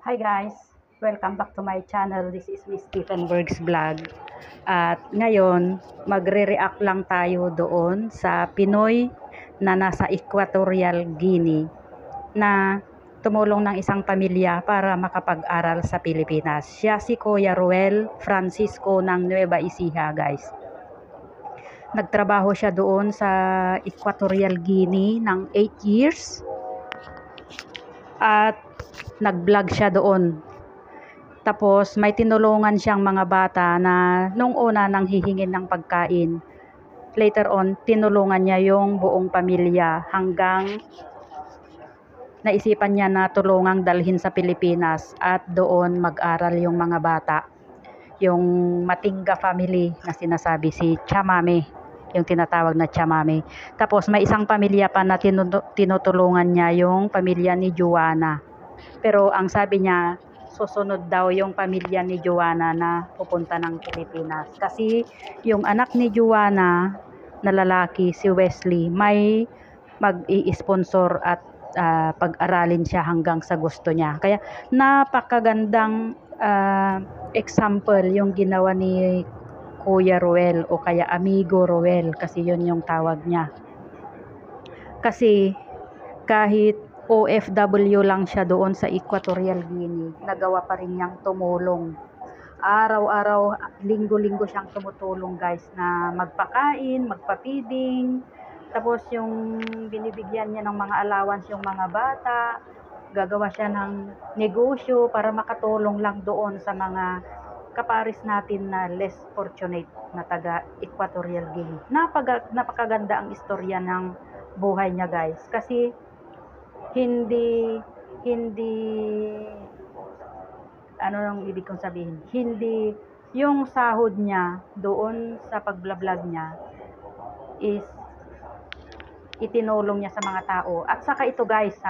Hi guys! Welcome back to my channel. This is Miss Stephen Berg's Vlog. At ngayon, magre-react lang tayo doon sa Pinoy na nasa Equatorial Guinea na tumulong ng isang pamilya para makapag-aral sa Pilipinas. Siya si Kuya Ruel Francisco ng Nueva Ecija, guys. Nagtrabaho siya doon sa Equatorial Guinea ng 8 years at nag-vlog siya doon. Tapos may tinulungan siyang mga bata na nung una nang hihingin ng pagkain. Later on, tinulungan niya yung buong pamilya hanggang naisipan niya na tulungang dalhin sa Pilipinas at doon mag-aral yung mga bata. Yung Matinga family na sinasabi, si Chamame, yung tinatawag na Chamame. Tapos may isang pamilya pa na tinutulungan niya, yung pamilya ni Joanna. Pero ang sabi niya, susunod daw yung pamilya ni Joanna na pupunta ng Pilipinas. Kasi yung anak ni Joanna na lalaki, si Wesley, may mag-i-sponsor at pag-aralin siya hanggang sa gusto niya. Kaya napakagandang example yung ginawa ni Kuya Ruel o kaya Amigo Ruel, kasi yun yung tawag niya. Kasi kahit OFW lang siya doon sa Equatorial Guinea, nagawa pa rin niyang tumulong. Araw-araw, linggo-linggo siyang tumutulong, guys, na magpakain, magpa-feeding. Tapos yung binibigyan niya ng mga allowance yung mga bata, gagawa siya ng negosyo para makatulong lang doon sa mga kaparis natin na less fortunate na taga Equatorial Guinea. Napakaganda ang istorya ng buhay niya, guys, kasi hindi ano nang ibig kong sabihin, hindi yung sahod niya doon sa pagbablog niya is itinulong niya sa mga tao. At saka ito, guys,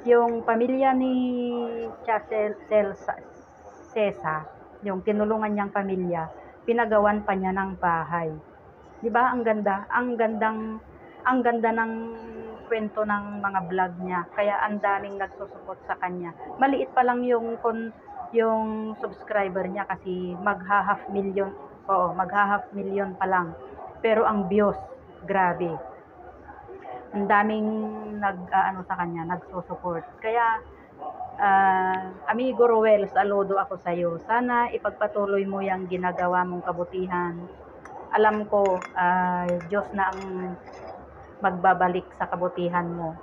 yung pamilya ni Cesa, yung tinulungan niyang pamilya, pinagawan pa niya ng bahay. 'Di ba? Ang ganda ng kwento ng mga vlog niya. Kaya ang daming nagsusupport sa kanya. Maliit pa lang yung subscriber niya, kasi magha-half million. Oo, magha-half million pa lang. Pero ang views, grabe. Ang daming sa kanya, nagsusupport. Kaya Amigo Ruel, saludo ako sa iyo. Sana ipagpatuloy mo yung ginagawa mong kabutihan. Alam ko, Diyos na ang magbabalik sa kabutihan mo.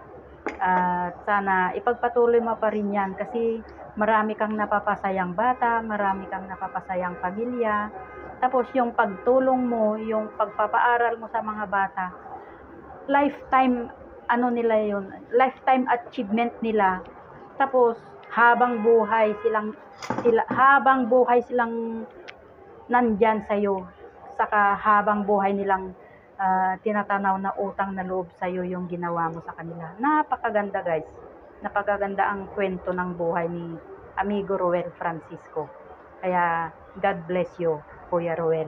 Sana ipagpatuloy mo pa rin yan, kasi marami kang napapasayang bata, marami kang napapasayang pamilya. Tapos yung pagtulong mo, yung pagpapaaral mo sa mga bata, lifetime lifetime achievement nila. Tapos habang buhay silang nandyan sa'yo, saka habang buhay nilang tinatanaw na utang na loob sa'yo yung ginawa mo sa kanila. Napakaganda, guys. Napakaganda ang kwento ng buhay ni Amigo Ruel Francisco. Kaya God bless you, Kuya Ruel.